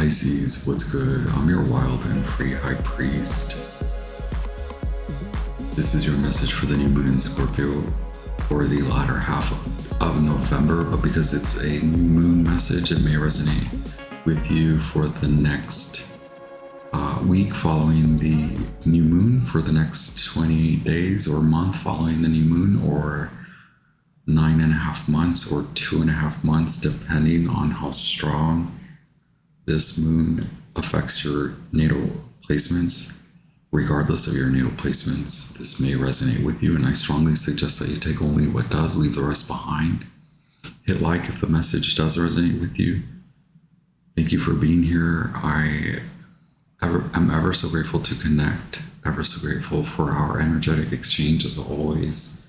Pisces, what's good? I'm your wild and free high priest. This is your message for the new moon in Scorpio for the latter half of November, but because it's a new moon message, it may resonate with you for the next week following the new moon, for the next 28 days or month following the new moon, or 9.5 months or 2.5 months, depending on how strong this moon affects your natal placements. Regardless of your natal placements, this may resonate with you, and I strongly suggest that you take only what does, leave the rest behind. Hit like if the message does resonate with you. Thank you for being here. I'm ever so grateful to connect, ever so grateful for our energetic exchange as always.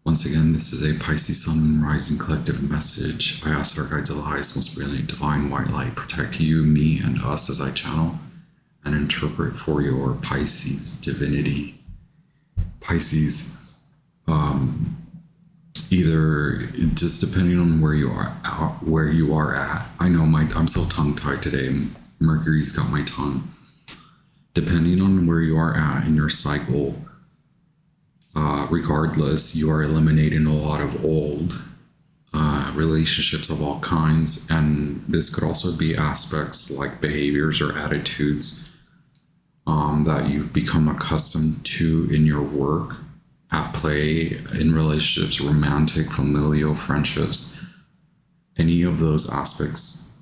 Once again, this is a Pisces Sun, Moon, Rising collective message. I ask our guides of the highest, most brilliant, divine white light protect you, me, and us as I channel and interpret for your Pisces divinity. Pisces, either just depending on where you are at. I know I'm so tongue-tied today. Mercury's got my tongue. Depending on where you are at in your cycle, regardless, you are eliminating a lot of old relationships of all kinds, and this could also be aspects like behaviors or attitudes that you've become accustomed to in your work, at play, in relationships, romantic, familial, friendships. Any of those aspects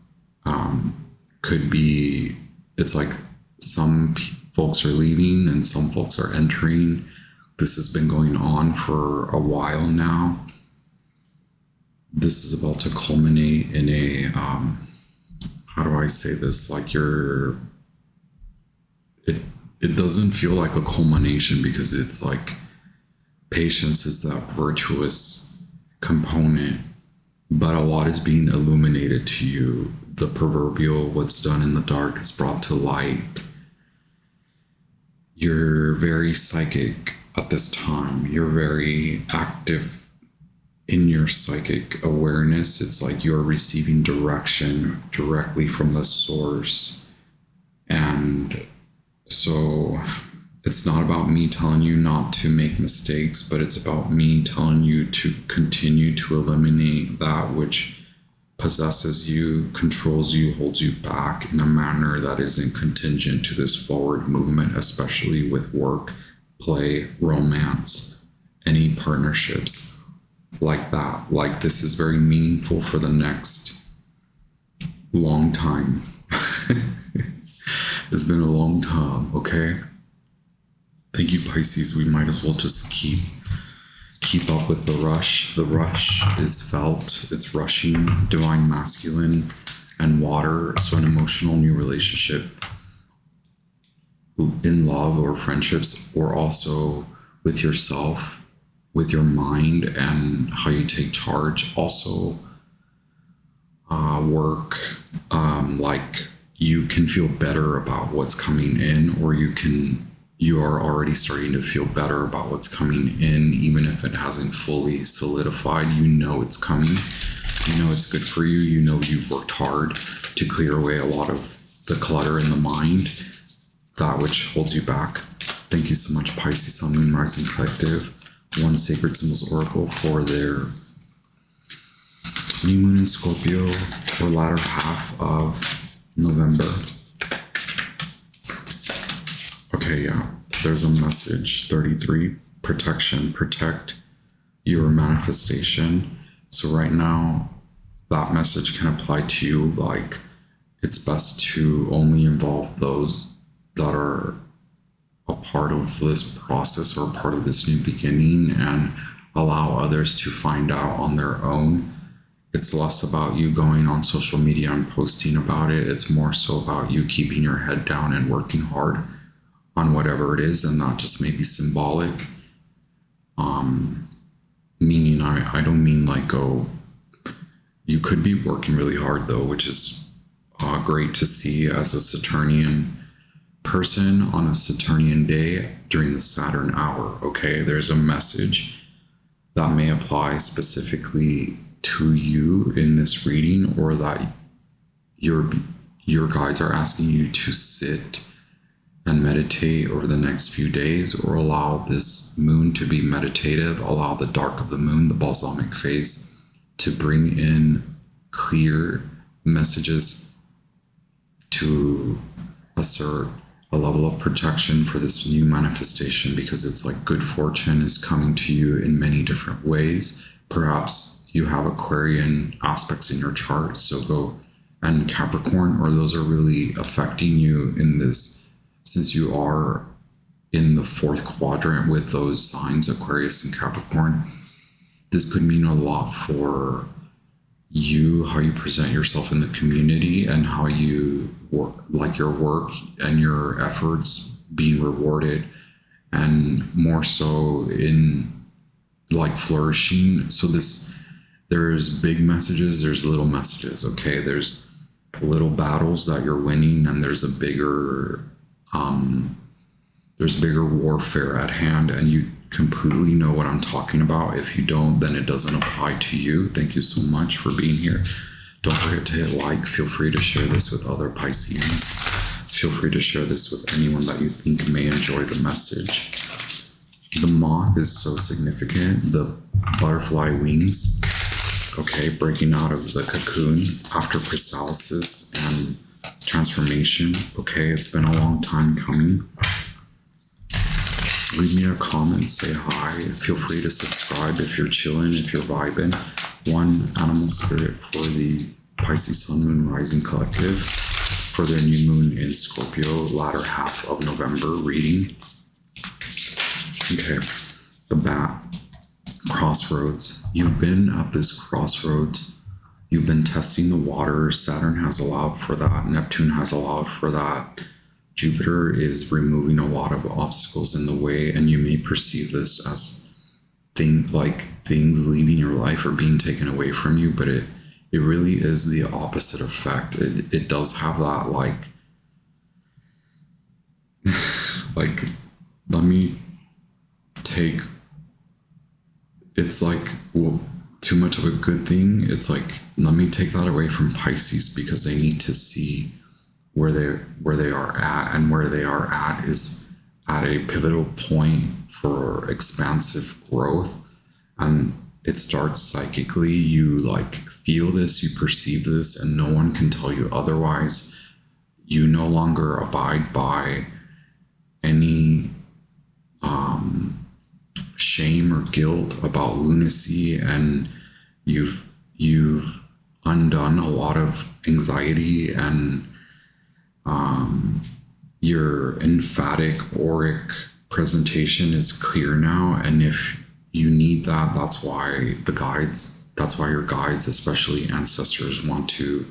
could be, it's like some folks are leaving and some folks are entering. This has been going on for a while now. This is about to culminate in a, how do I say this? Like it doesn't feel like a culmination, because it's like patience is that virtuous component, but a lot is being illuminated to you. The proverbial, what's done in the dark is brought to light. You're very psychic at this time. You're very active in your psychic awareness. It's like you're receiving direction directly from the source. And so it's not about me telling you not to make mistakes, but it's about me telling you to continue to eliminate that which possesses you, controls you, holds you back in a manner that isn't contingent to this forward movement, especially with work, play, romance, any partnerships like that. Like, this is very meaningful for the next long time. It's been a long time, okay? Thank you, Pisces. We might as well just keep up with the rush. The rush is felt. It's rushing, divine masculine and water. So an emotional new relationship in love or friendships, or also with yourself, with your mind and how you take charge. Also work, like you can feel better about what's coming in, or you are already starting to feel better about what's coming in, even if it hasn't fully solidified. You know it's coming. You know it's good for you. You know you've worked hard to clear away a lot of the clutter in the mind, that which holds you back. Thank you so much, Pisces Sun, Moon, Rising collective. One Sacred Symbols Oracle for their new moon in Scorpio or latter half of November. Okay, yeah, there's a message. 33, protection. Protect your manifestation. So right now, that message can apply to you. Like, it's best to only involve those that are a part of this process or a part of this new beginning, and allow others to find out on their own. It's less about you going on social media and posting about it. It's more so about you keeping your head down and working hard on whatever it is, and not just maybe symbolic. Meaning, I don't mean like you could be working really hard though, which is great to see as a Saturnian person on a Saturnian day during the Saturn hour. Okay, there's a message that may apply specifically to you in this reading, or that your guides are asking you to sit and meditate over the next few days, or allow this moon to be meditative, allow the dark of the moon, the balsamic phase, to bring in clear messages to assert a level of protection for this new manifestation, because it's like good fortune is coming to you in many different ways. Perhaps you have Aquarian aspects in your chart, so go, and Capricorn, or those are really affecting you in this, since you are in the fourth quadrant with those signs, Aquarius and Capricorn. This could mean a lot for you, how you present yourself in the community, and how you work, like your work and your efforts being rewarded, and more so in like flourishing. So there's big messages, there's little messages, okay? There's little battles that you're winning, and there's bigger warfare at hand, and you completely know what I'm talking about. If you don't, then it doesn't apply to you. Thank you so much for being here. Don't forget to hit like. Feel free to share this with other Pisceans. Feel free to share this with anyone that you think may enjoy the message. The moth is so significant. The butterfly wings, okay, breaking out of the cocoon after chrysalis and transformation. Okay, it's been a long time coming. Leave me a comment, say hi. Feel free to subscribe if you're chilling, if you're vibing. One animal spirit for the Pisces Sun, Moon, Rising Collective for their new moon in Scorpio, latter half of November reading. Okay, the bat, crossroads. You've been at this crossroads. You've been testing the waters. Saturn has allowed for that. Neptune has allowed for that. Jupiter is removing a lot of obstacles in the way, and you may perceive this as things leaving your life or being taken away from you, but it really is the opposite effect. It does have that let me take, it's like, well, too much of a good thing. It's like, let me take that away from Pisces, because they need to see where they are at, and where they are at is at a pivotal point for expansive growth. And it starts psychically. You feel this, you perceive this, and no one can tell you otherwise. You no longer abide by any shame or guilt about lunacy, and you've undone a lot of anxiety, and your emphatic auric presentation is clear now. And if you need that, that's why your guides, especially ancestors, want to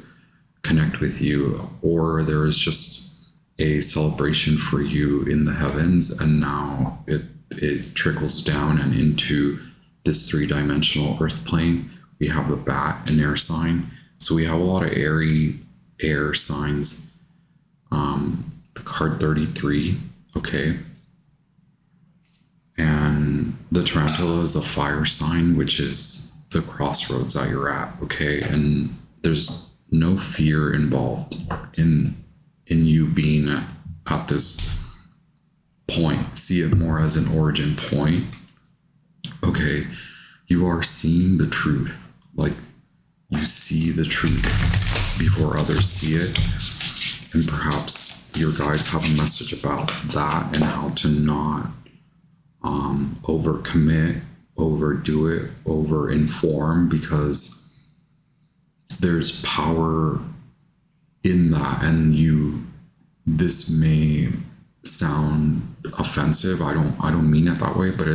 connect with you, or there is just a celebration for you in the heavens, and now it trickles down and into this three-dimensional earth plane. We have the bat, an air sign, so we have a lot of airy air signs. The card 33, okay, and the tarantula is a fire sign, which is the crossroads that you're at, okay, and there's no fear involved in you being at this point. See it more as an origin point, okay. You are seeing the truth, you see the truth before others see it, and perhaps your guides have a message about that, and how to not overcommit, overdo it, over-inform, because there's power in that. And this may sound offensive. I don't mean it that way, but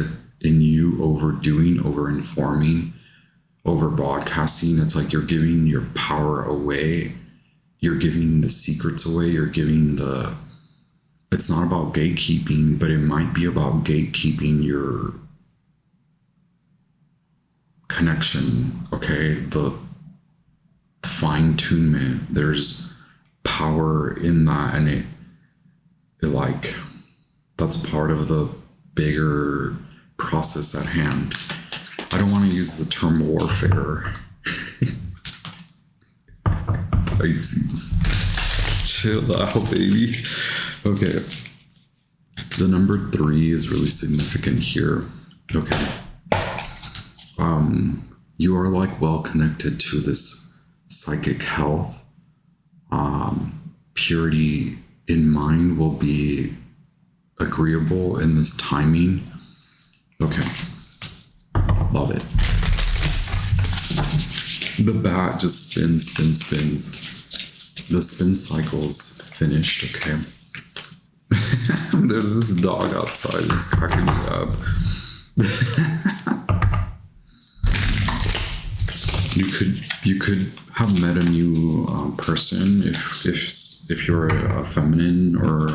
in you overdoing, over-informing, over-broadcasting, it's like you're giving your power away. You're giving the secrets away. You're giving it's not about gatekeeping, but it might be about gatekeeping your connection, okay? The fine-tunement, there's power in that, and that's part of the bigger process at hand. I don't want to use the term warfare. Pisces. Chill out, baby. Okay. The number 3 is really significant here. Okay. You are like well connected to this psychic health. Purity in mind will be agreeable in this timing. Okay. Love it. The bat just spins. The spin cycle's finished, okay? There's this dog outside that's cracking me up. You could have met a new person if you're a feminine or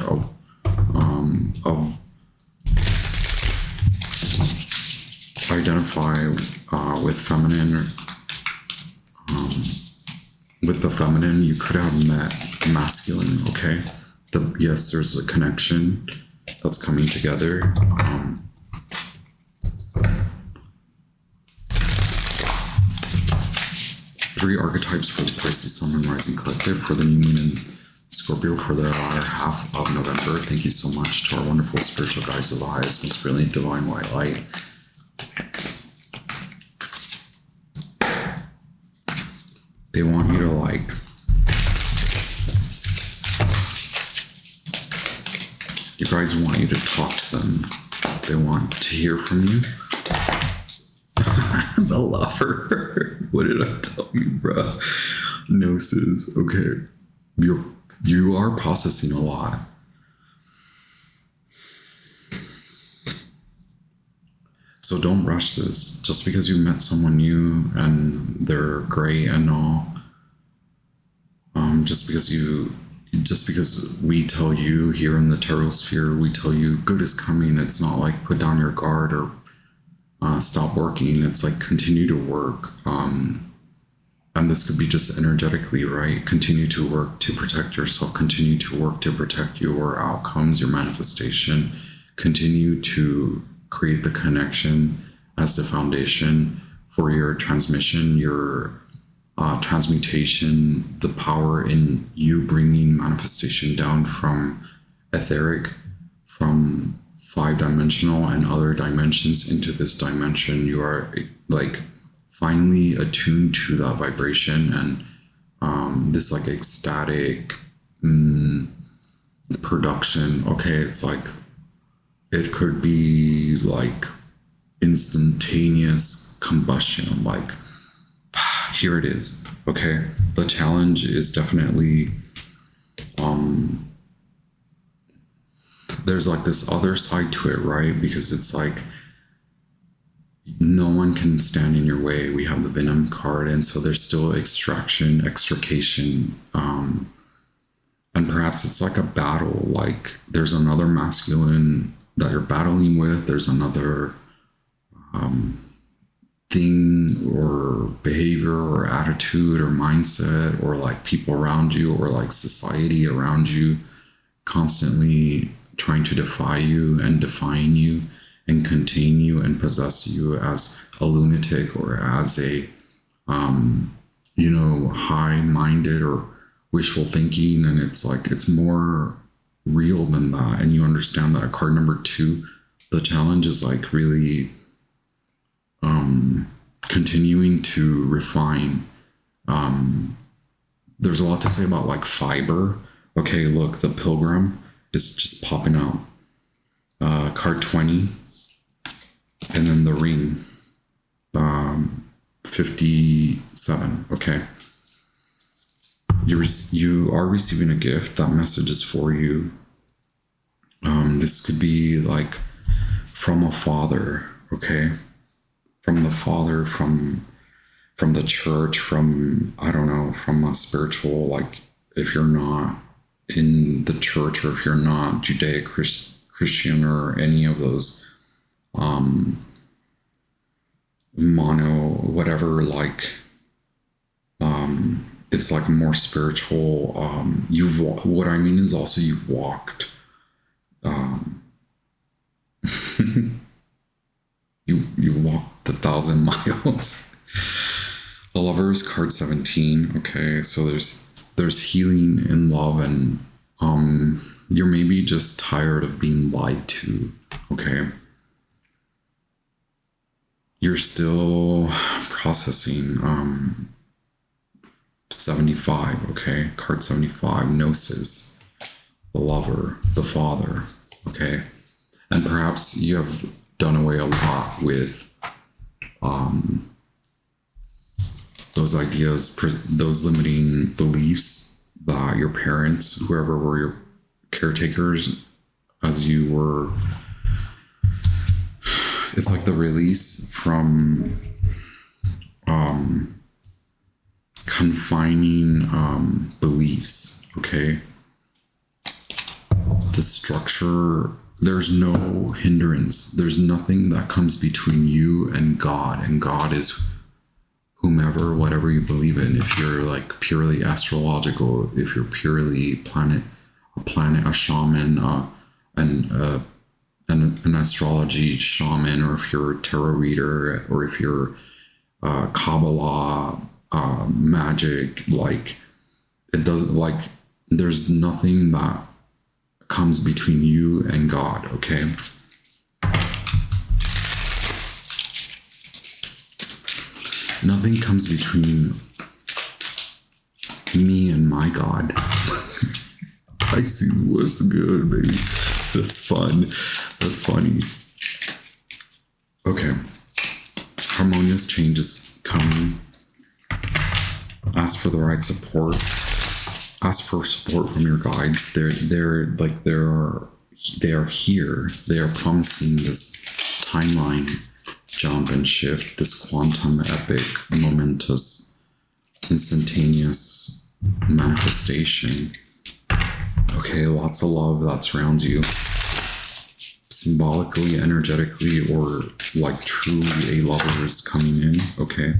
identify with feminine. With the feminine, you could have met masculine. Okay, yes, there's a connection that's coming together. 3 archetypes for the Pisces Sun and Rising Collective for the new moon in Scorpio for the latter half of November. Thank you so much to our wonderful spiritual guides of the highest, most brilliant, divine white light. They want you to like you guys want you to talk to them. They want to hear from you. The lover. What did I tell you, bruh? Gnosis. Okay. You are processing a lot. So don't rush this. Just because you met someone new and they're great and all, just because we tell you here in the tarot sphere, we tell you good is coming. It's not like put down your guard or stop working. It's like continue to work. And this could be just energetically, right? Continue to work to protect yourself. Continue to work to protect your outcomes, your manifestation. Continue to create the connection as the foundation for your transmission, your transmutation, the power in you bringing manifestation down from etheric, from 5-dimensional and other dimensions into this dimension. You are like finally attuned to that vibration and this like ecstatic production. Okay, it's like it could be like instantaneous combustion, like here it is. Okay, the challenge is definitely there's like this other side to it, right? Because it's like no one can stand in your way. We have the Venom card, and so there's still extrication, and perhaps it's like a battle. Like there's another masculine that you're battling with. There's another thing or behavior or attitude or mindset or like people around you or like society around you constantly trying to defy you and define you and contain you and possess you as a lunatic or as a high-minded or wishful thinking. And it's like it's more real than that. And you understand that card number 2, the challenge is like really continuing to refine. There's a lot to say about like fiber. Okay, look, the Pilgrim is just popping out. Card 20, and then the Ring, 57. Okay, you are receiving a gift. That message is for you. This could be like from a father. Okay, from the father, from the church, from I don't know, from a spiritual, like if you're not in the church or if you're not Judeo-Christian or any of those mono whatever, like it's like more spiritual. What I mean is also you've walked you walked 1,000 miles. The Lovers, card 17. Okay, so there's there's healing in love, and you're maybe just tired of being lied to. Okay, you're still processing 75. Okay, card 75, gnosis, the lover, the father. Okay, and perhaps you have done away a lot with those ideas, those limiting beliefs that your parents, whoever were your caretakers as you were, it's like the release from confining beliefs. Okay, the structure, there's no hindrance, there's nothing that comes between you and God is whomever, whatever you believe in. If you're like purely astrological, if you're purely a shaman, an astrology shaman, or if you're a tarot reader, or if you're Kabbalah, magic, like it doesn't, like there's nothing that comes between you and God. Okay. Nothing comes between me and my God. Pisces, what's good, baby? That's fun. That's funny. Okay. Harmonious changes coming. Ask for the right support. Ask for support from your guides. They are here. They are promising this timeline jump and shift, this quantum epic, momentous, instantaneous manifestation. Okay, lots of love that surrounds you, symbolically, energetically, or like truly a lover is coming in. Okay,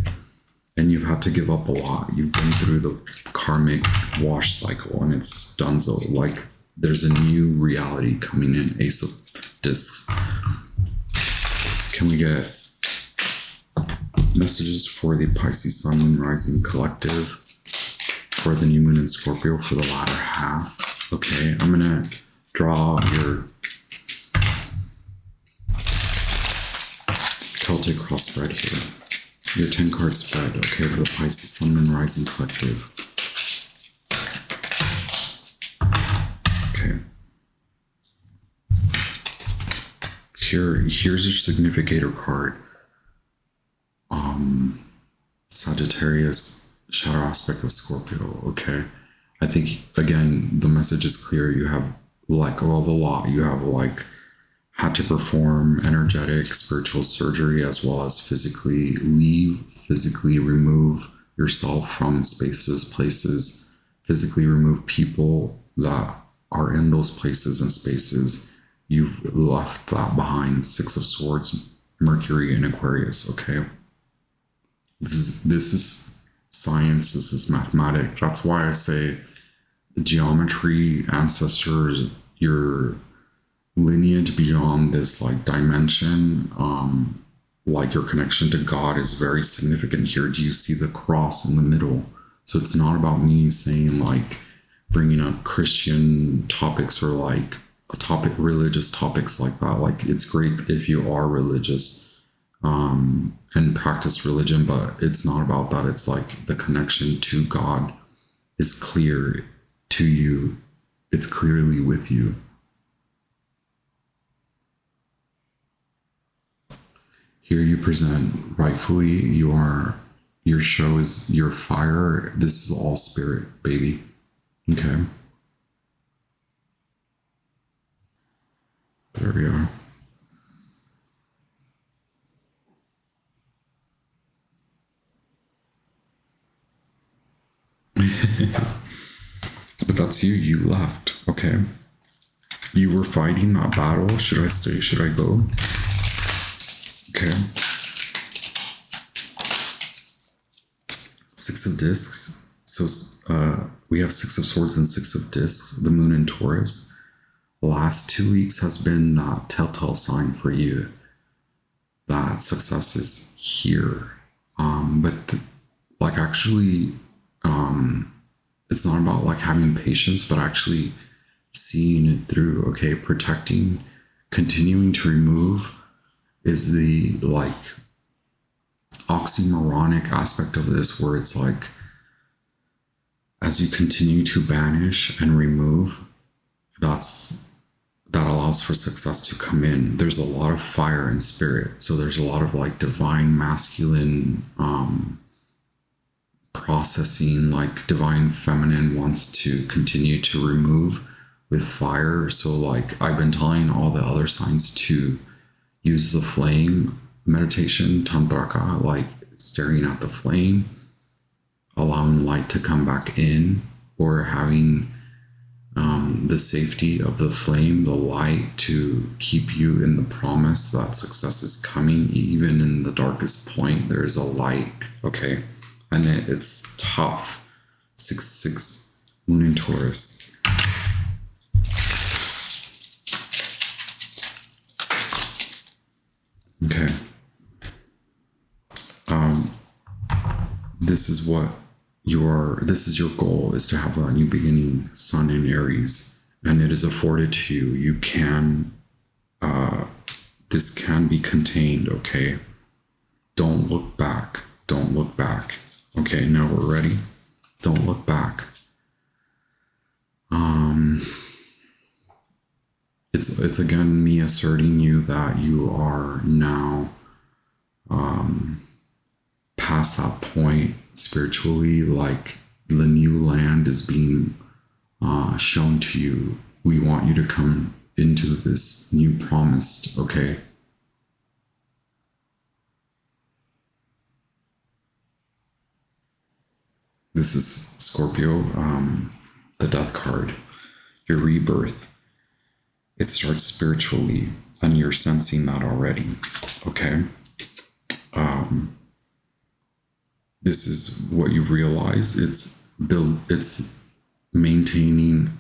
and you've had to give up a lot. You've been through the karmic wash cycle, and it's done. So like there's a new reality coming in. Ace of Discs. Can we get messages for the Pisces Sun, Moon, Rising Collective for the new moon in Scorpio for the latter half? Okay, I'm gonna draw your Celtic cross spread here. Your 10 card spread, okay, for the Pisces Sun, Moon, Rising Collective. Okay. Here's your significator card. Sagittarius, shadow aspect of Scorpio. Okay, I think again the message is clear. You have let go of a lot. You have like had to perform energetic spiritual surgery, as well as physically remove yourself from spaces, places, physically remove people that are in those places and spaces. You've left that behind. 6 of Swords, Mercury in Aquarius. Okay, this is science. This is mathematics. That's why I say geometry, ancestors, your lineage beyond this like dimension, like your connection to God is very significant here. Do you see the cross in the middle? So it's not about me saying like bringing up Christian topics or like religious topics like that. Like it's great if you are religious and practice religion, but it's not about that. It's like the connection to God is clear to you. It's clearly with you. Here you present rightfully. Your show is your fire. This is all spirit, baby. Okay. There we are. But that's you. You left. Okay. You were fighting that battle. Should I stay? Should I go? Okay. 6 of Discs. So we have 6 of Swords and 6 of Discs. The moon in Taurus. The last 2 weeks has been that telltale sign for you that success is here. it's not about like having patience, but actually seeing it through. Okay, protecting, continuing to remove is the like oxymoronic aspect of this, where it's like as you continue to banish and remove, that allows for success to come in. There's a lot of fire in spirit, so there's a lot of like divine masculine processing, like divine feminine wants to continue to remove with fire. So like I've been telling all the other signs to use the flame meditation, tantraka, like staring at the flame, allowing light to come back in, or having the safety of the flame, the light, to keep you in the promise that success is coming. Even in the darkest point, there is a light. Okay, and it's tough. 6-6 Moon in Taurus. Okay. This is what this is your goal, is to have a new beginning, Sun in Aries, and it is afforded to you. You can, this can be contained. Okay. Don't look back. Don't look back. Okay. Now we're ready. Don't look back. It's again me asserting you that you are now past that point spiritually. Like the new land is being shown to you. We want you to come into this new promised. Okay. This is Scorpio, the death card, your rebirth. It starts spiritually, and you're sensing that already. Okay. This is what you realize. It's maintaining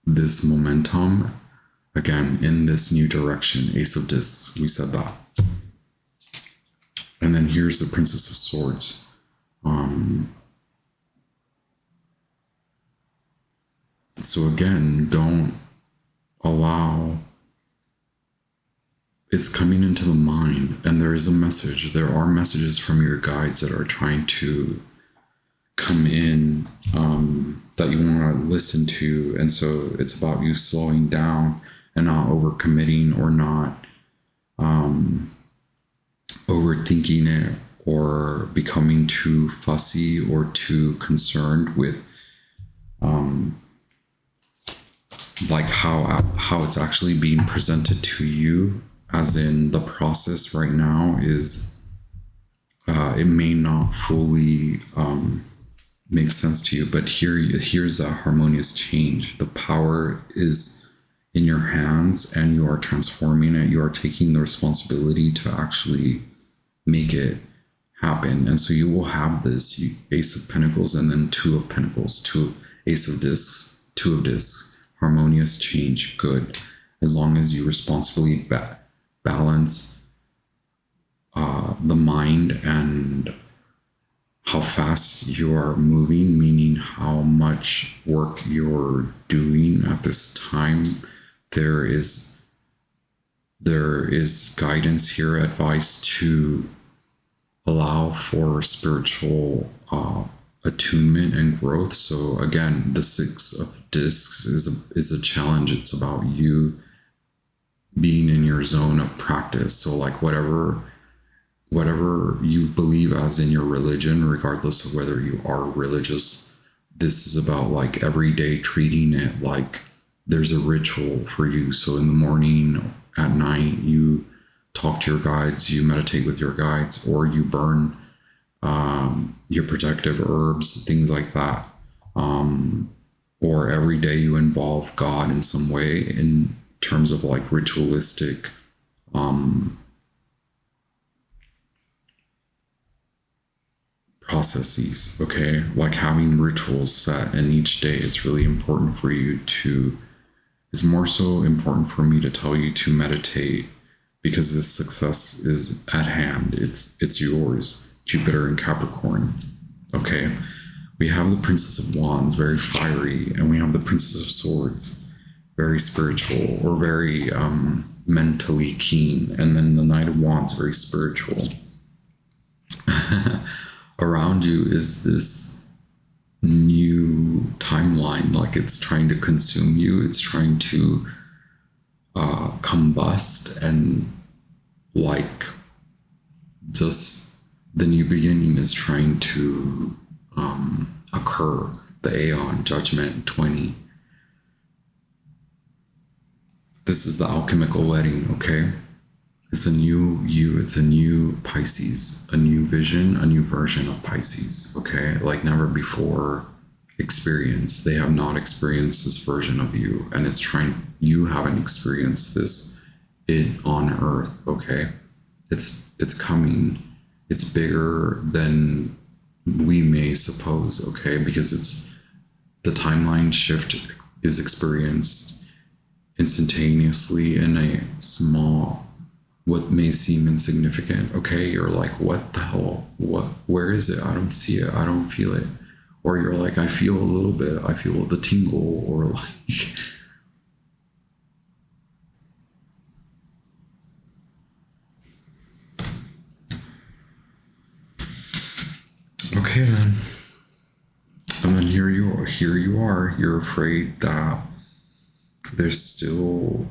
this momentum again in this new direction. Ace of Discs, we said that. And then here's the Princess of Swords. So again, don't allow, it's coming into the mind, and there is a message. There are messages from your guides that are trying to come in, that you want to listen to. And so it's about you slowing down and not overcommitting, or not overthinking it, or becoming too fussy or too concerned with like how it's actually being presented to you. As in, the process right now is it may not fully make sense to you, but here's a harmonious change. The power is in your hands, and you are transforming it. You are taking the responsibility to actually make it happen. And so you will have this Ace of Pentacles, and then Two of Pentacles, Ace of Discs, Two of Discs. Harmonious change, good. As long as you responsibly balance the mind and how fast you are moving, meaning how much work you're doing at this time. There is guidance here, advice to allow for spiritual attunement and growth. So again, the Six of Discs is a challenge. It's about you being in your zone of practice. So like whatever you believe as in your religion, regardless of whether you are religious, this is about like every day treating it like there's a ritual for you. So in the morning, at night, you talk to your guides, you meditate with your guides, or you burn your protective herbs, things like that. Or every day you involve God in some way in terms of like ritualistic processes. Okay, like having rituals set, and each day it's really important for you to, it's more so important for me to tell you to meditate, because this success is at hand. It's yours. Jupiter in Capricorn. Okay. We have the Princess of Wands, very fiery, and we have the Princess of Swords, very spiritual or very mentally keen, and then the Knight of Wands, very spiritual. Around you is this new timeline, like it's trying to consume you, it's trying to combust, and like just the new beginning is trying to occur. The Aeon, Judgment 20. This is the alchemical wedding, okay? It's a new you, it's a new Pisces, a new vision, a new version of Pisces, okay? Like never before experienced. They have not experienced this version of you, and it's trying, you haven't experienced this on Earth, okay? It's coming. It's bigger than we may suppose, okay? Because it's the timeline shift is experienced instantaneously in a small, what may seem insignificant, okay? You're like, what the hell? Where is it? I don't see it. I don't feel it. Or you're like, I feel a little bit. I feel the tingle, or like okay then. And then here you are. You're afraid that there's still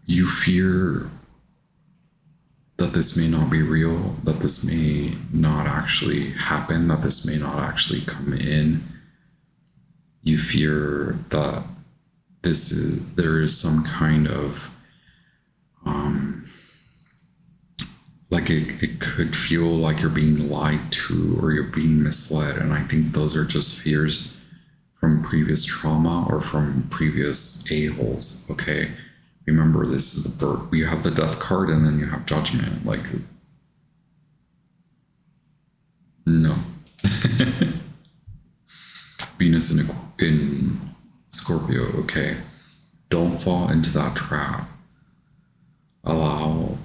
you fear that this may not be real, that this may not actually happen, that this may not actually come in. You fear that there is some kind of like it could feel like you're being lied to or you're being misled. And I think those are just fears from previous trauma or from previous a-holes, okay? Remember, this is the birth. You have the death card and then you have judgment. Like, no. Venus in Scorpio, okay? Don't fall into that trap. Allow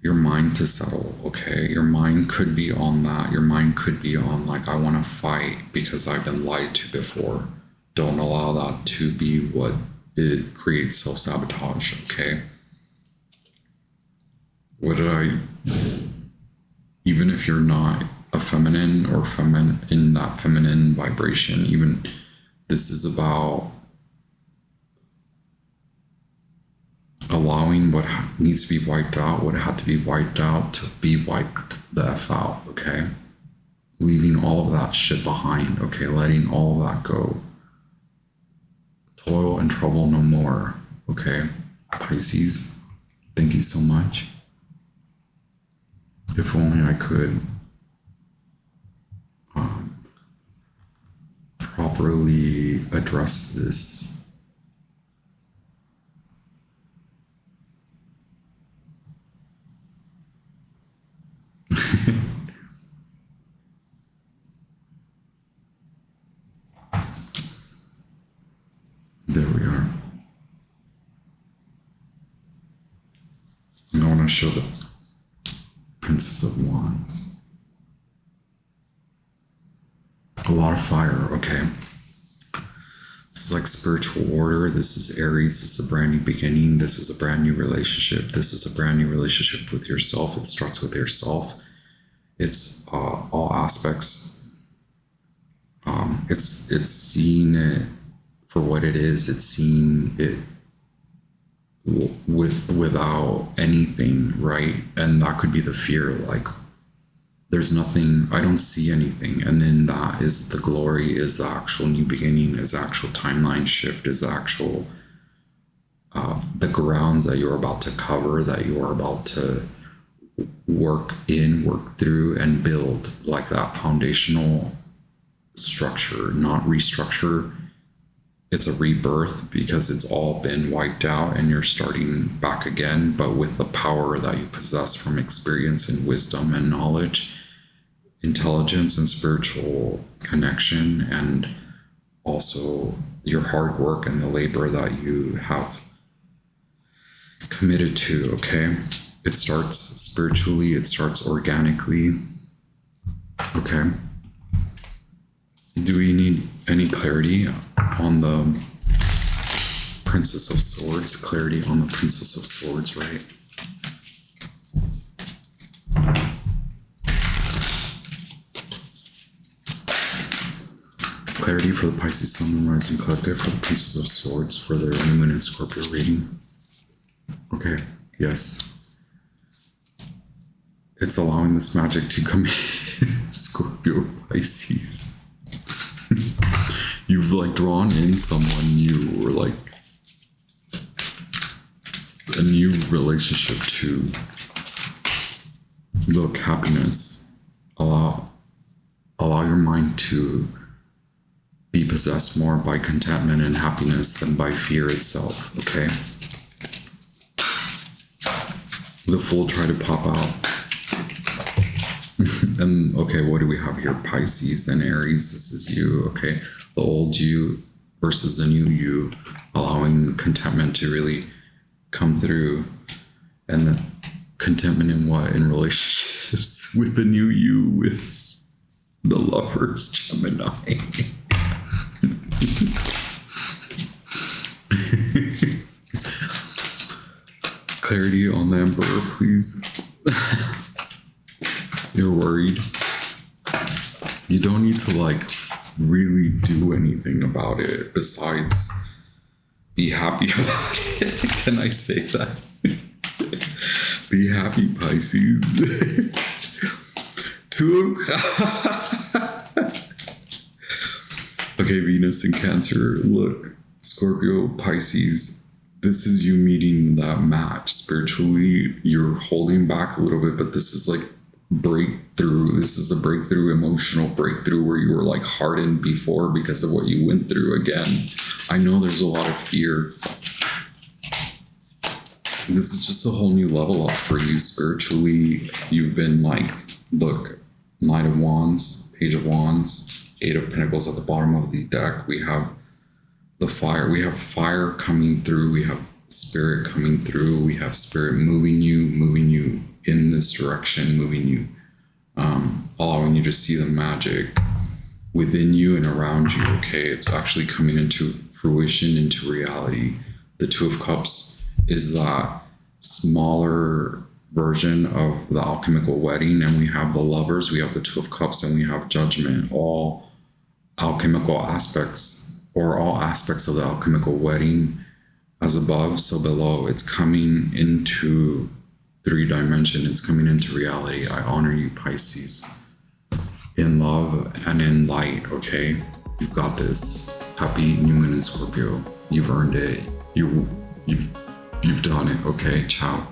your mind to settle, okay? Your mind could be on that. Your mind could be on, like, I want to fight because I've been lied to before. Don't allow that to be what it creates self-sabotage, okay? Even if you're not a feminine or in that feminine vibration, even this is about allowing what needs to be wiped out, what had to be wiped out, to be wiped the F out, okay? Leaving all of that shit behind, okay? Letting all of that go. Toil and trouble no more, okay? Pisces, thank you so much. If only I could properly address this. There we are. And I want to show the Princess of Wands. A lot of fire, okay? This is like spiritual order. This is Aries. This is a brand new beginning. This is a brand new relationship. This is a brand new relationship with yourself. It starts with yourself. It's all aspects. It's seeing it for what it is. It's seeing it without anything, right? And that could be the fear, like there's nothing, I don't see anything. And then that is the glory, is the actual new beginning, is the actual timeline shift, is the actual the grounds that you're about to cover, that you are about to work through and build, like that foundational structure, not restructure. It's a rebirth because it's all been wiped out and you're starting back again, but with the power that you possess from experience and wisdom and knowledge, intelligence and spiritual connection, and also your hard work and the labor that you have committed to, okay? It starts spiritually, it starts organically. Okay. Do we need any clarity on the Princess of Swords? Clarity on the Princess of Swords, right? Clarity for the Pisces Sun and Rising Collective for the Princess of Swords for their new Moon in Scorpio reading. Okay, yes. It's allowing this magic to come in. Scorpio, Pisces. You've like drawn in someone new, or like a new relationship to look happiness. Allow your mind to be possessed more by contentment and happiness than by fear itself, okay? The Fool tried to pop out. And okay, what do we have here? Pisces and Aries, this is you, okay? The old you versus the new you, allowing contentment to really come through. And the contentment in what? In relationships with the new you, with the Lovers, Gemini. Clarity on the Emperor, please. You're worried. You don't need to like really do anything about it besides be happy about it. Can I say that? Be happy, Pisces. Okay, Venus and Cancer. Look, Scorpio, Pisces. This is you meeting that match. Spiritually, you're holding back a little bit, but this is like breakthrough. This is a breakthrough, emotional breakthrough where you were like hardened before because of what you went through again. I know there's a lot of fear. This is just a whole new level up for you spiritually. You've been like, look, Knight of Wands, Page of Wands, Eight of Pentacles at the bottom of the deck. We have the fire. We have fire coming through. We have spirit coming through. We have spirit moving you in this direction, moving you, allowing you to see the magic within you and around you. Okay, it's actually coming into fruition, into reality. The Two of Cups is that smaller version of the alchemical wedding, and we have the Lovers, we have the Two of Cups, and we have Judgment. All alchemical aspects, or all aspects of the alchemical wedding, as above, so below. It's coming into 3D. It's coming into reality. I honor you, Pisces, in love and in light. Okay, you've got this. Happy new moon in Scorpio. You've earned it. You've done it. Okay, ciao.